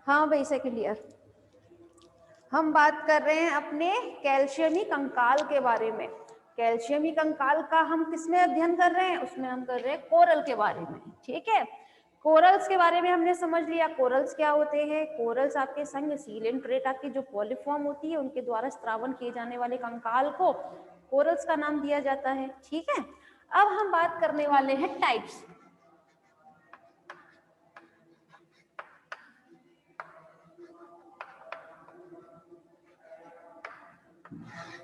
हाँ भाई second year. हम बात कर रहे हैं अपने कैल्शियमी कंकाल के बारे में। कैल्शियमी कंकाल का हम किसमें अध्ययन कर रहे हैं? उसमें हम कर रहे हैं कोरल के बारे में। ठीक है, कोरल्स के बारे में हमने समझ लिया। कोरल्स क्या होते हैं? कोरल्स आपके संग सीलेंट्रेटा की जो पॉलीफॉर्म होती है उनके द्वारा स्त्रावन किए जाने वाले कंकाल को कोरल्स का नाम दिया जाता है। ठीक है, अब हम बात करने वाले हैं टाइप्स।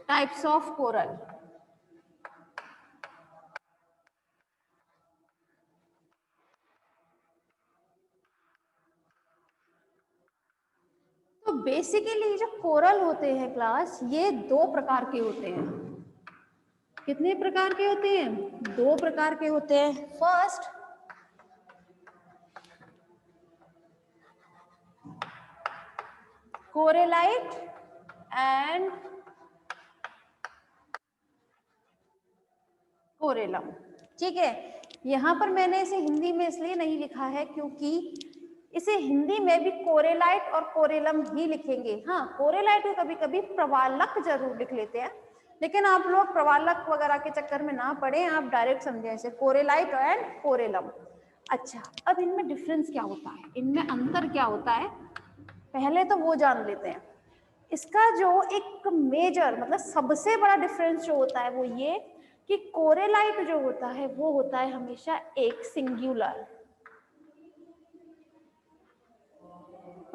Types of coral. तो बेसिकली जो कोरल होते हैं क्लास, ये दो प्रकार के होते हैं। कितने प्रकार के होते हैं? दो प्रकार के होते हैं। First, corallite and corallum. ठीक है, यहां पर मैंने इसे हिंदी में इसलिए नहीं लिखा है क्योंकि इसे हिंदी में भी कोरेलाइट और कोरेलम ही लिखेंगे। हाँ, कोरेलाइट को कभी कभी प्रवालक जरूर लिख लेते हैं, लेकिन आप लोग प्रवालक वगैरह के चक्कर में ना पड़े, आप डायरेक्ट समझें इसे कोरेलाइट एंड कोरेलम। अच्छा, अब इनमें डिफरेंस क्या होता है, इनमें अंतर क्या होता है, पहले तो वो जान लेते हैं। इसका जो एक मेजर मतलब सबसे बड़ा डिफरेंस जो होता है वो ये कि कोरेलाइट जो होता है वो होता है हमेशा एक सिंगुलर,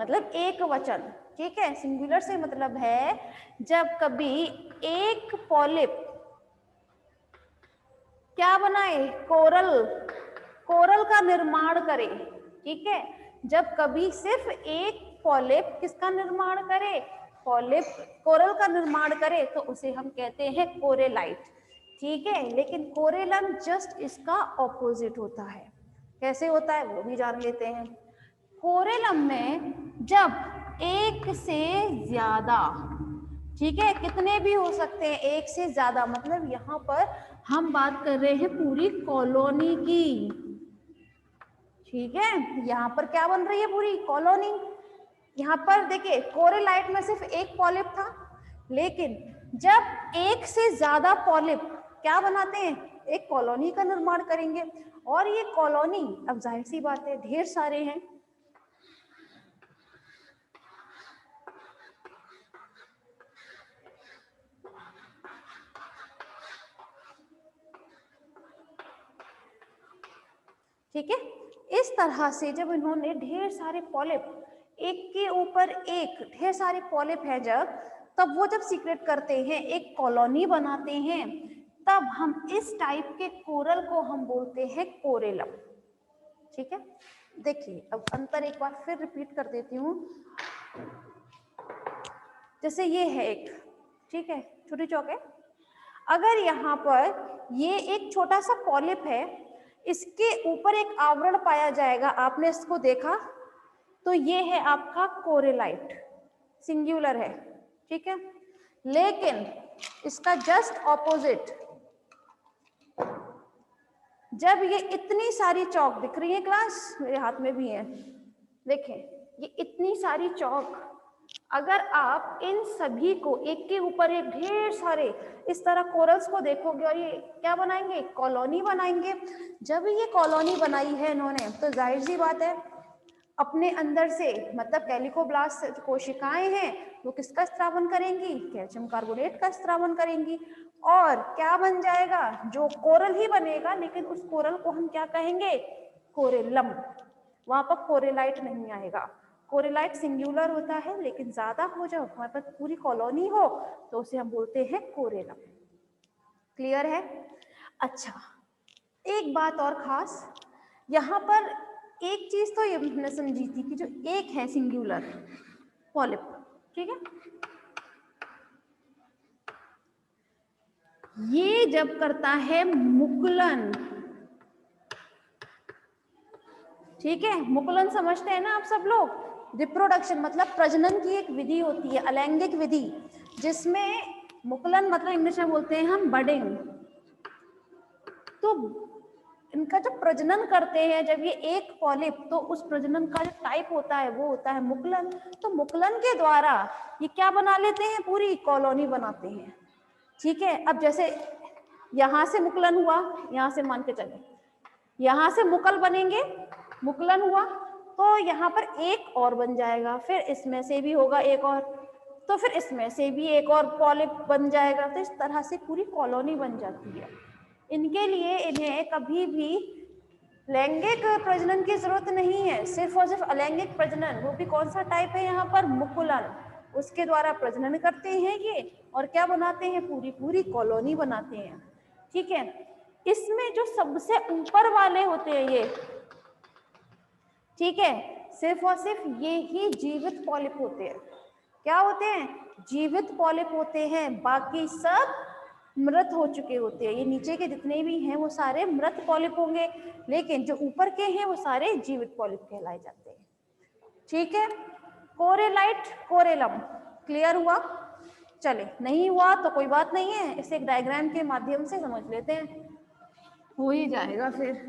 मतलब एक वचन। ठीक है, सिंगुलर से मतलब है जब कभी एक पॉलिप क्या बनाए, कोरल, कोरल का निर्माण करे। ठीक है, जब कभी सिर्फ एक पॉलिप किसका निर्माण करे, पॉलिप कोरल का निर्माण करे, तो उसे हम कहते हैं कोरेलाइट। ठीक है, लेकिन कोरेलम जस्ट इसका ऑपोजिट होता है। कैसे होता है वो भी जान लेते हैं। कोरेलम में जब एक से ज्यादा, ठीक है, कितने भी हो सकते हैं, एक से ज्यादा, मतलब यहाँ पर हम बात कर रहे हैं पूरी कॉलोनी की। ठीक है, यहाँ पर क्या बन रही है, पूरी कॉलोनी। यहाँ पर देखिए कोरेलाइट में सिर्फ एक पॉलिप था, लेकिन जब एक से ज्यादा पॉलिप क्या बनाते हैं, एक कॉलोनी का निर्माण करेंगे। और ये कॉलोनी अब जाहिर सी बात है ढेर सारे हैं। ठीक है, इस तरह से जब इन्होंने ढेर सारे पॉलिप, एक के ऊपर एक ढेर सारे पॉलिप है जब, तब वो जब सीक्रेट करते हैं, एक कॉलोनी बनाते हैं, तब हम इस टाइप के कोरल को हम बोलते हैं कोरेलम। ठीक है, देखिए अब अंतर एक बार फिर रिपीट कर देती हूँ। जैसे ये है एक, ठीक है, छोटी चौक है, अगर यहाँ पर ये एक छोटा सा पॉलिप है, इसके ऊपर एक आवरण पाया जाएगा, आपने इसको देखा, तो ये है आपका कोरेलाइट, सिंगुलर है। ठीक है, लेकिन इसका जस्ट ऑपोजिट, जब ये इतनी सारी चौक दिख रही है क्लास, मेरे हाथ में भी है, देखें ये इतनी सारी चौक, अगर आप इन सभी को एक के ऊपर एक ढेर सारे इस तरह कोरल्स को देखोगे और ये क्या बनाएंगे, कॉलोनी बनाएंगे। जब ये कॉलोनी बनाई है इन्होंने, तो जाहिर सी बात है अपने अंदर से, मतलब कैलिकोब्लास्ट कोशिकाएं हैं, वो किसका स्त्रावन करेंगी, कैल्शियम कार्बोनेट का स्त्रावन करेंगी, और क्या बन जाएगा, जो कोरल ही बनेगा, लेकिन उस कोरल को हम क्या कहेंगे, कोरेलम। वहां पर कोरेलाइट नहीं आएगा। कोरेलाइट सिंगुलर होता है, लेकिन ज्यादा हो जाओ, हमारे पास पूरी कॉलोनी हो, तो उसे हम बोलते हैं कोरेलम। क्लियर है? अच्छा, एक बात और खास, यहाँ पर एक चीज तो ये हमने समझी थी कि जो एक है सिंगुलर पॉलिप, ठीक है, ये जब करता है मुकुलन, ठीक है, मुकुलन समझते हैं ना आप सब लोग, रिप्रोडक्शन मतलब प्रजनन की एक विधि होती है, अलैंगिक विधि, जिसमें मुकुलन मतलब इंग्लिश में बोलते हैं हम बडिंग। तो इनका जब प्रजनन करते हैं, जब ये एक पॉलिप, तो उस प्रजनन का जो टाइप होता है वो होता है मुकुलन। तो मुकुलन के द्वारा ये क्या बना लेते हैं, पूरी कॉलोनी बनाते हैं। ठीक है, अब जैसे यहां से मुकुलन हुआ, यहां से मान के चले यहां से मुकल बनेंगे, मुकुलन हुआ तो यहाँ पर एक और बन जाएगा, फिर इसमें से भी होगा एक और, तो फिर इसमें से भी एक और पॉलिप बन जाएगा। तो इस तरह से पूरी कॉलोनी बन जाती है। इनके लिए इन्हें कभी भी लैंगिक प्रजनन की जरूरत नहीं है, सिर्फ और सिर्फ अलैंगिक प्रजनन, वो भी कौन सा टाइप है यहाँ पर, मुकुलन, उसके द्वारा प्रजनन करते हैं ये, और क्या बनाते हैं, पूरी पूरी कॉलोनी बनाते हैं। ठीक है, इसमें जो सबसे ऊपर वाले होते हैं ये, ठीक है, सिर्फ और सिर्फ ये ही जीवित पॉलिप होते हैं। क्या होते हैं, जीवित पॉलिप होते हैं, बाकी सब मृत हो चुके होते हैं। ये नीचे के जितने भी हैं वो सारे मृत पॉलिप होंगे, लेकिन जो ऊपर के हैं वो सारे जीवित पॉलिप कहलाए जाते हैं। ठीक है, कोरेलाइट, कोरेलम, क्लियर हुआ? चले, नहीं हुआ तो कोई बात नहीं है, इसे एक डायग्राम के माध्यम से समझ लेते हैं, हो ही जाएगा फिर।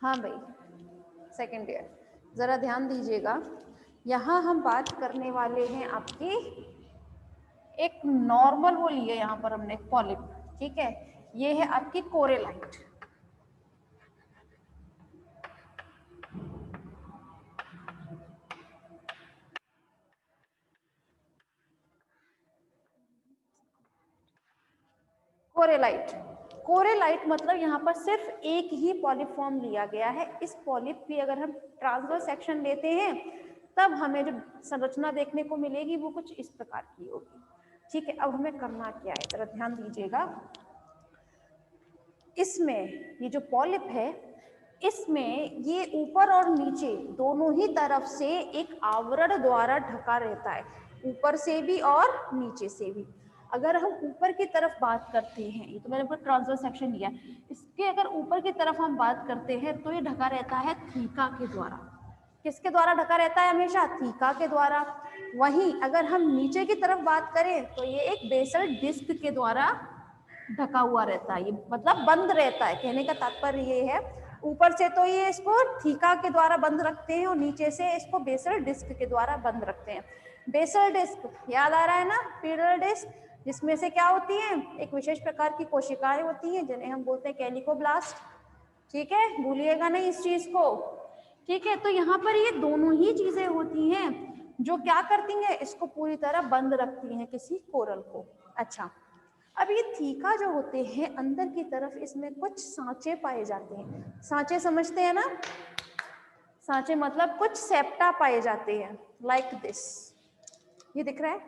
हाँ भाई, सेकेंड ईयर, जरा ध्यान दीजिएगा। यहाँ हम बात करने वाले हैं आपकी एक नॉर्मल, वो लिए यहाँ पर हमने पॉलिप, ठीक है, ये है आपकी कोरेलाइट। कोरेलाइट, कोरेलाइट मतलब यहाँ पर सिर्फ एक ही पॉलिप फॉर्म लिया गया है। इस पॉलिप की अगर हम ट्रांसवर्स सेक्शन लेते हैं तब हमें जो संरचना देखने को मिलेगी वो कुछ इस प्रकार की होगी। ठीक है, अब हमें करना क्या है, जरा ध्यान दीजिएगा। इसमें ये जो पॉलिप है इसमें ये ऊपर और नीचे दोनों ही तरफ से एक आवरण द्वारा ढका रहता है, ऊपर से भी और नीचे से भी। अगर हम ऊपर की तरफ बात करते हैं, ये तो मैंने पूरा ट्रांसवर्स सेक्शन लिया, इसके अगर ऊपर की तरफ हम बात करते हैं तो ये ढका रहता है थीका के द्वारा। किसके द्वारा ढका रहता है? हमेशा थीका के द्वारा। वहीं अगर हम नीचे की तरफ बात करें तो ये एक बेसल डिस्क के द्वारा ढका हुआ रहता है, ये मतलब बंद रहता है। कहने का तात्पर्य ये है, ऊपर से तो ये इसको थीका के द्वारा बंद रखते हैं और नीचे से इसको बेसल डिस्क के द्वारा बंद रखते हैं। बेसल डिस्क याद आ रहा है ना, पीडल डिस्क, जिसमें से क्या होती है, एक विशेष प्रकार की कोशिकाएं होती हैं जिन्हें हम बोलते हैं कैलिकोब्लास्ट। ठीक है, भूलिएगा नहीं इस चीज को। ठीक है, तो यहाँ पर ये दोनों ही चीजें होती हैं जो क्या करती हैं, इसको पूरी तरह बंद रखती हैं किसी कोरल को। अच्छा, अब ये थीका जो होते हैं अंदर की तरफ इसमें कुछ सांचे पाए जाते हैं। सांचे समझते हैं ना, सांचे मतलब कुछ सेप्टा पाए जाते हैं, लाइक दिस। ये दिख रहा है,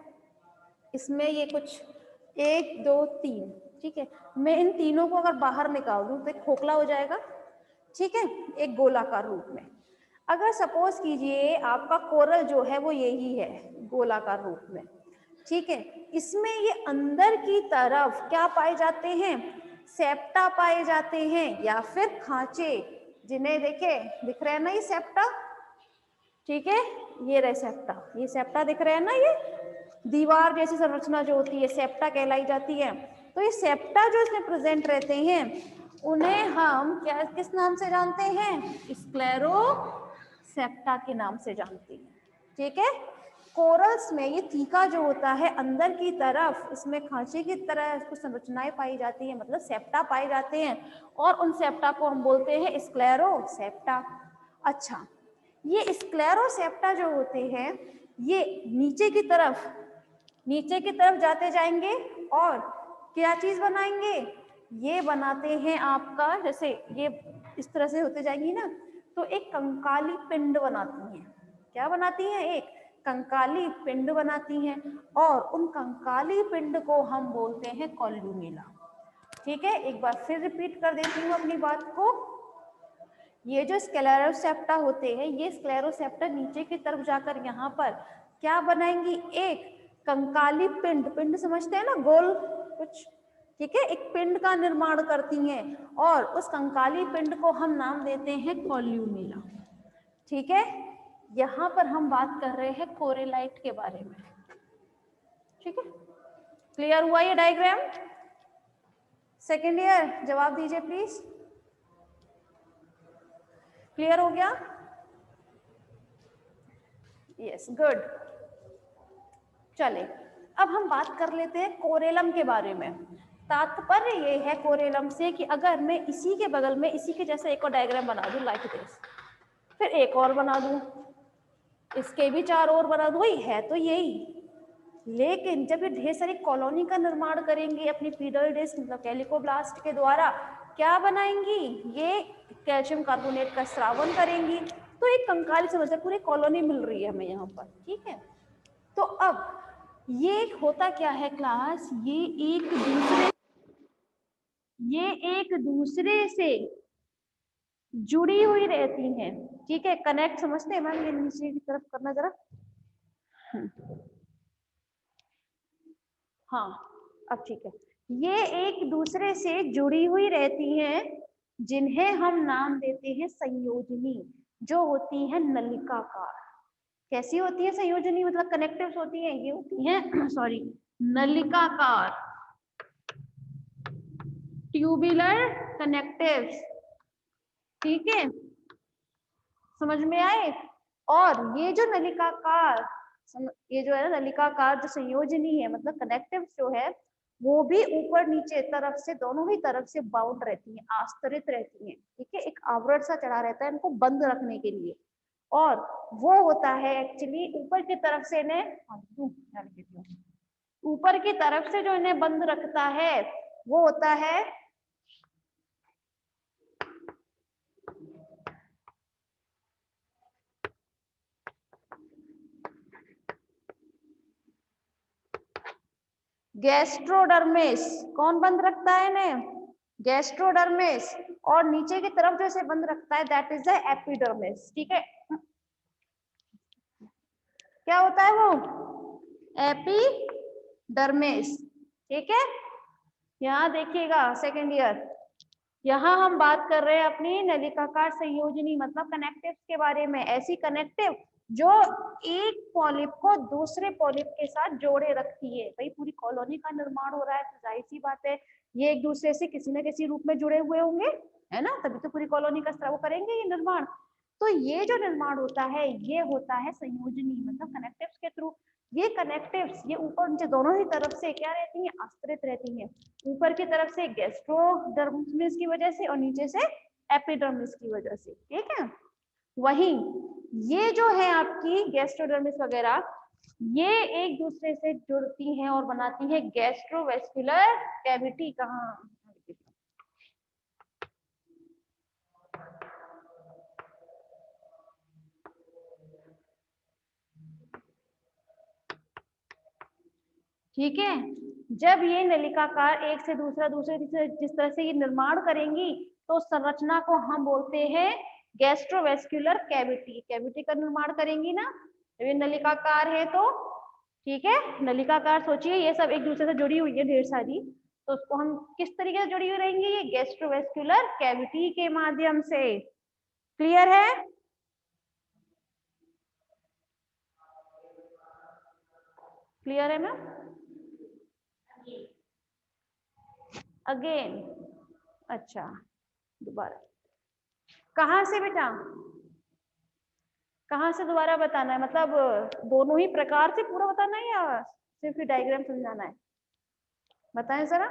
इसमें ये कुछ 1 2 3, ठीक है। मैं इन तीनों को अगर बाहर निकाल दूं तो एक खोखला हो जाएगा, ठीक है, एक गोलाकार रूप में। अगर सपोज कीजिए आपका कोरल जो है वो यही है, गोलाकार रूप में, ठीक है। इसमें ये अंदर की तरफ क्या पाए जाते हैं, सेप्टा पाए जाते हैं या फिर खांचे, जिन्हें देखे दिख रहे हैं ना ये सेप्टा, ठीक है, ये रहे सेप्टा, ये सेप्टा दिख रहे हैं ना, ये दीवार जैसी संरचना जो होती है सेप्टा कहलाई जाती है। तो ये सेप्टा जो इसमें प्रेजेंट रहते हैं उन्हें हम क्या किस नाम से जानते हैं, स्क्लेरोसेप्टा के नाम से जानते हैं। ठीक है, कोरल्स में ये थीका जो होता है अंदर की तरफ इसमें खांचे की तरह कुछ संरचनाएं पाई जाती है, मतलब सेप्टा पाए जाते हैं और उन सेप्टा को हम बोलते हैं स्क्लेरोसेप्टा। अच्छा, ये स्क्लेरोसेप्टा जो होते हैं ये नीचे की तरफ जाते जाएंगे और क्या चीज बनाएंगे, ये बनाते हैं आपका, जैसे ये इस तरह से होते जाएंगी ना तो एक कंकाली पिंड बनाती हैं। क्या बनाती हैं, एक कंकाली पिंड बनाती हैं और उन कंकाली पिंड को हम बोलते हैं कॉल्यूमेला। ठीक है, एक बार फिर रिपीट कर देती हूँ अपनी बात को। ये जो स्क्लेरोसेप्टा होते हैं, ये स्क्लेरोसेप्टा नीचे की तरफ जाकर यहाँ पर क्या बनाएंगी, एक कंकाली पिंड समझते हैं ना, गोल कुछ, ठीक है, एक पिंड का निर्माण करती हैं और उस कंकाली पिंड को हम नाम देते हैं कॉल्यूमेला। ठीक है, यहाँ पर हम बात कर रहे हैं कोरेलाइट के बारे में। ठीक है, क्लियर हुआ ये डायग्राम? सेकेंड ईयर जवाब दीजिए प्लीज, क्लियर हो गया? Yes, good. चले, अब हम बात कर लेते हैं कोरेलम के बारे में। तात्पर्य ये है कोरेलम से कि अगर मैं इसी के बगल में इसी के जैसा एक और डायग्राम बना दूं लाइक दिस, फिर एक और बना दूं, इसके भी 4 और बना दूं, वही है तो यही। लेकिन जब ये ढेर सारी कॉलोनी का निर्माण करेंगे अपनी पीडल डिस्क मतलब कैलिकोब्लास्ट के द्वारा, क्या बनाएंगी, ये कैल्शियम कार्बोनेट का स्रावन करेंगी, तो एक कंकाली समस्या पूरी कॉलोनी मिल रही है हमें यहाँ पर। ठीक है, तो अब ये होता क्या है क्लास, ये एक दूसरे से जुड़ी हुई रहती हैं। ठीक है, कनेक्ट समझते हैं मैम, ये नीचे की तरफ करना जरा, हाँ अब ठीक है। ये एक दूसरे से जुड़ी हुई रहती हैं जिन्हें हम नाम देते हैं संयोजनी, जो होती है नलिकाकार। कैसी होती है संयोजनी, मतलब कनेक्टिव्स होती है, ये होती है सॉरी नलिकाकार, ट्यूबुलर कनेक्टिव्स। ठीक है, समझ में आए? और ये जो नलिकाकार, ये जो है नलिकाकार जो संयोजनी है मतलब कनेक्टिव्स जो है वो भी ऊपर नीचे तरफ से दोनों ही तरफ से बाउंड रहती है, आस्तरित रहती है। ठीक है, एक आवरण सा चढ़ा रहता है इनको बंद रखने के लिए, और वो होता है एक्चुअली ऊपर की तरफ से इन्हें, ऊपर की तरफ से जो इन्हें बंद रखता है वो होता है गैस्ट्रोडर्मिस। कौन बंद रखता है इन्हें, गैस्ट्रोडर्मिस। और नीचे की तरफ जो इसे बंद रखता है दैट इज द एपिडर्मिस। ठीक है, क्या होता है वो? एपिडर्मिस। ठीक है, यहाँ देखिएगा सेकेंड ईयर, यहाँ हम बात कर रहे हैं अपनी नलिकाकार संयोजनी मतलब कनेक्टिव्स के बारे में। ऐसी कनेक्टिव जो एक पॉलिप को दूसरे पॉलिप के साथ जोड़े रखती है। भाई पूरी कॉलोनी का निर्माण हो रहा है तो जाहिर सी बात है ये एक दूसरे से किसी न किसी रूप में जुड़े हुए होंगे, है ना, तभी तो पूरी कॉलोनी का स्राव करेंगे ये निर्माण। तो ये जो निर्माण होता है ये होता है संयोजनी मतलब कनेक्टिव्स के थ्रू। ये कनेक्टिव्स ये ऊपर नीचे दोनों ही तरफ से क्या रहती हैं? आश्रित रहती हैं। ऊपर की तरफ से गैस्ट्रोडर्मिस की वजह से और नीचे से एपिडर्मिस की वजह से। ठीक है, वहीं ये जो है आपकी गैस्ट्रोडर्मिस वगैरह ये एक दूसरे से जुड़ती हैं और बनाती है गैस्ट्रोवेस्कुलर कैविटी। कहाँ? ठीक है, जब ये नलिकाकार एक से दूसरा दूसरे जिस तरह से ये निर्माण करेंगी तो संरचना को हम बोलते हैं गैस्ट्रोवेस्कुलर कैविटी। कैविटी का निर्माण करेंगी ना जब ये नलिकाकार है तो। ठीक है, नलिकाकार सोचिए ये सब एक दूसरे से जुड़ी हुई है ढेर सारी, तो उसको हम किस तरीके से जुड़ी हुई रहेंगी? ये गैस्ट्रोवेस्कुलर कैविटी के माध्यम से। क्लियर है? क्लियर है मैम? अगेन, अच्छा दोबारा कहाँ से बेटा? कहाँ से दोबारा बताना है? मतलब दोनों ही प्रकार से पूरा बताना है या सिर्फ डायग्राम समझाना है? बताएं जरा।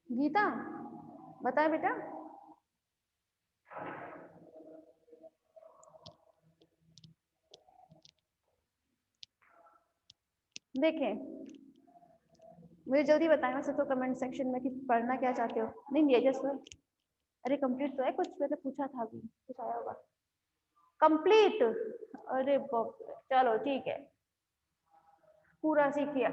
गीता बताए बेटा। देखें मुझे जल्दी बताएं वैसे तो कमेंट सेक्शन में कि पढ़ना क्या चाहते हो। नहीं ये जस्ट अरे कंप्लीट तो है, कुछ मैंने पूछा था अभी कुछ आया होगा। कंप्लीट? अरे बाप रे, चलो ठीक है पूरा सीख लिया।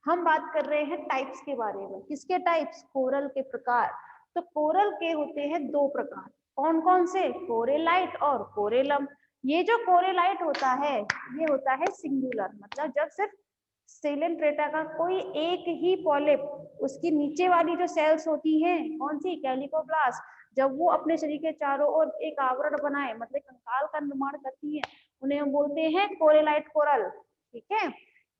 हम बात कर रहे हैं टाइप्स के बारे में। किसके टाइप्स? कोरल के प्रकार। तो कोरल के होते हैं दो प्रकार। कौन कौन से? कोरेलाइट और कोरेलम। ये जो कोरेलाइट होता है ये होता है सिंगुलर मतलब जब सिर्फ सेलेंट्रेटा का कोई एक ही पॉलिप उसकी नीचे वाली जो सेल्स होती हैं कौन सी? कैलिकोब्लास्ट, जब वो अपने शरीर के चारों ओर एक आवरण बनाए मतलब कंकाल का निर्माण करती है उन्हें हम बोलते हैं कोरेलाइट कोरल। ठीक है,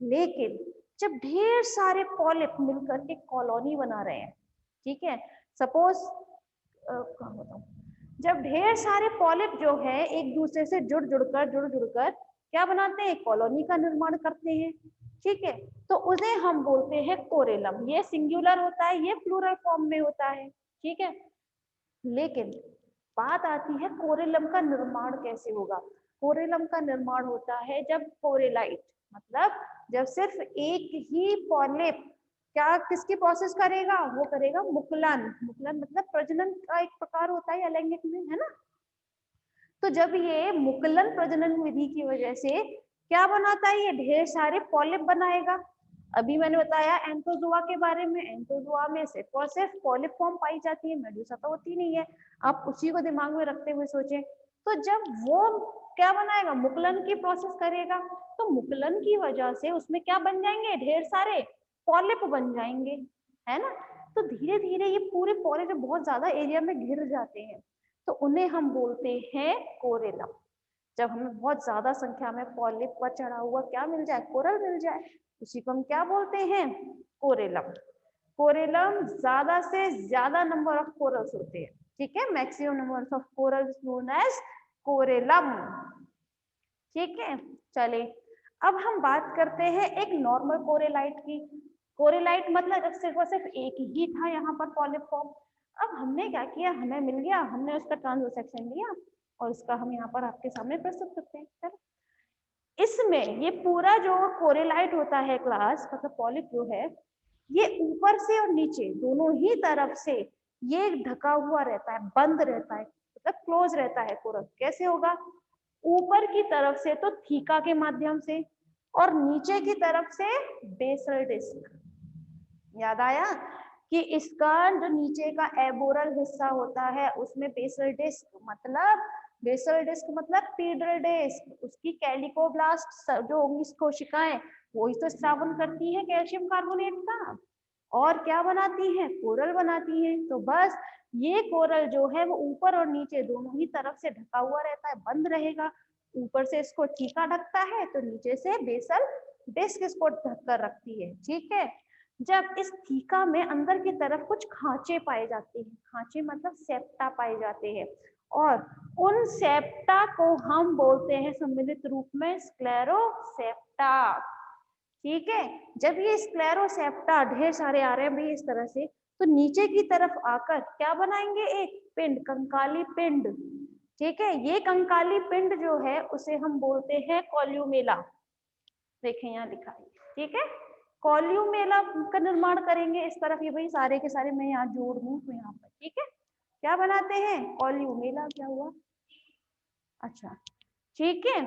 लेकिन जब ढेर सारे पॉलिप मिलकर एक कॉलोनी बना रहे हैं, ठीक है, सपोज क्या बताऊं, जब ढेर सारे पॉलिप जो है एक दूसरे से जुड़ जुड़कर क्या बनाते हैं? कॉलोनी का निर्माण करते हैं। ठीक है, तो उसे हम बोलते हैं कोरेलम। ये सिंगुलर होता है, ये प्लूरल फॉर्म में होता है। ठीक है, लेकिन बात आती है कोरेलम का निर्माण कैसे होगा। कोरेलम का निर्माण होता है जब कोरेलाइट मतलब जब सिर्फ एक ही पॉलिप क्या किसकी प्रोसेस करेगा? वो करेगा मुकुलन। मुकुलन मतलब प्रजनन का एक प्रकार होता है अलैंगिक में, है ना। तो जब ये मुकुलन प्रजनन विधि की वजह से क्या बनाता है? ये ढेर सारे पॉलिप बनाएगा। अभी मैंने बताया एंथोजोआ के बारे में। एंथोजोआ में सिर्फ और सिर्फ पॉलिप फॉर्म पाई जाती है, मेडुसा तो होती नहीं है। आप उसी को दिमाग में रखते हुए सोचें। तो जब वो क्या बनाएगा? मुकुलन की प्रोसेस करेगा, तो मुकुलन की वजह से उसमें क्या बन जाएंगे? ढेर सारे पॉलिप बन जाएंगे, है ना। तो धीरे धीरे ये पूरे पॉलिप बहुत ज्यादा एरिया में घिर जाते हैं, तो उन्हें हम बोलते हैं कोरेलम। जब हमें बहुत ज्यादा संख्या में पॉलिप पर चढ़ा हुआ क्या मिल जाए? कोरल मिल जाए, उसी को हम क्या बोलते हैं? कोरेलम। कोरेलम ज्यादा से ज्यादा नंबर ऑफ कोरल्स होते हैं। ठीक है, maximum number of corals known as corallum. ठीक है, चलिए अब हम बात करते हैं एक नॉर्मल कोरेलाइट की। कोरेलाइट मतलब जब सिर्फ और सिर्फ एक ही था यहाँ पर पॉलिप फॉर्म। अब हमने क्या किया? हमें मिल गया, हमने उसका ट्रांससेक्शन लिया और इसका हम यहाँ पर आपके सामने प्रस्तुत करते हैं। चलो, इसमें ये पूरा जो कोरेलाइट होता है क्लास मतलब पॉलिप जो है ये ऊपर से और नीचे दोनों ही तरफ से ये ढका हुआ रहता है, बंद रहता है मतलब क्लोज रहता है। कोरल कैसे होगा? ऊपर की तरफ से तो थीका के माध्यम से और नीचे की तरफ से बेसल डिस्क। याद आया कि इसका जो नीचे का एबोरल हिस्सा होता है उसमें बेसल डिस्क मतलब पीडल डिस्क, उसकी कैलिकोब्लास्ट जो होंगी कोशिकाएं वही तो स्रावन करती है कैल्शियम कार्बोनेट का, और क्या बनाती है, कोरल बनाती है। तो बस ये कोरल जो है वो ऊपर और नीचे दोनों ही तरफ से ढका हुआ रहता है, बंद रहेगा। ऊपर से इसको थीका ढकता है तो नीचे से बेसल डिस्क इसको ढक कर रखती है, ठीक है। जब इस थीका में अंदर की तरफ कुछ खांचे पाए जाते हैं, खांचे मतलब सेप्टा पाए जाते हैं, और उन सेप्टा को हम बोलते हैं सम्मिलित रूप में स्क्लेरोसेप्टा, ठीक है। जब ये स्क्लेरोसेप्टा ढेर सारे आ रहे हैं भाई इस तरह से, तो नीचे की तरफ आकर क्या बनाएंगे, एक पिंड, कंकाली पिंड, ठीक है। ये कंकाली पिंड जो है उसे हम बोलते हैं कॉल्यूमेला, देखें यहाँ लिखा है, ठीक है। कॉल्यूमेला का निर्माण करेंगे इस तरफ, ये भाई सारे के सारे मैं यहाँ जोड़ दूं तो यहाँ पर, ठीक है। क्या बनाते हैं, कॉल्यूमेला, क्या हुआ, अच्छा, ठीक है।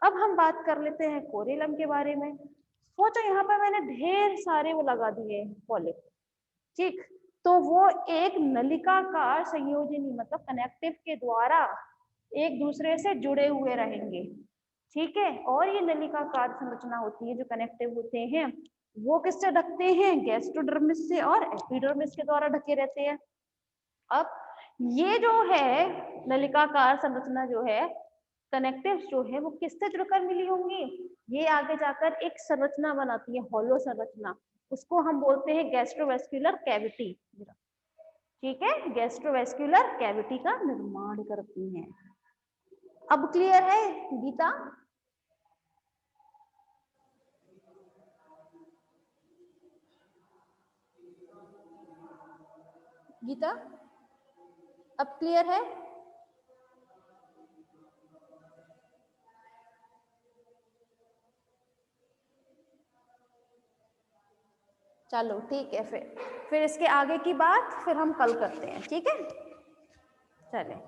अब हम बात कर लेते हैं कोरिलम के बारे में। सोचो यहाँ पर मैंने ढेर सारे वो लगा दिए पॉलिप, ठीक, तो वो एक नलिकाकार संयोजनी मतलब कनेक्टिव के द्वारा एक दूसरे से जुड़े हुए रहेंगे, ठीक है। और ये नलिकाकार संरचना होती है, जो कनेक्टिव होते हैं वो किससे ढकते हैं, गैस्ट्रोडर्मिस से और एपिडर्मिस के द्वारा ढके रहते हैं। अब ये जो है नलिकाकार संरचना जो है, कनेक्टिव्स जो है वो किससे जुड़कर मिली होंगी, ये आगे जाकर एक संरचना बनाती है, हॉलो संरचना, उसको हम बोलते हैं गैस्ट्रोवेस्क्युलर कैविटी, ठीक है। गैस्ट्रोवेस्क्युलर कैविटी का निर्माण करती हैं। अब क्लियर है गीता, गीता अब क्लियर है, चलो ठीक है। फिर इसके आगे की बात फिर हम कल करते हैं, ठीक है, चलें।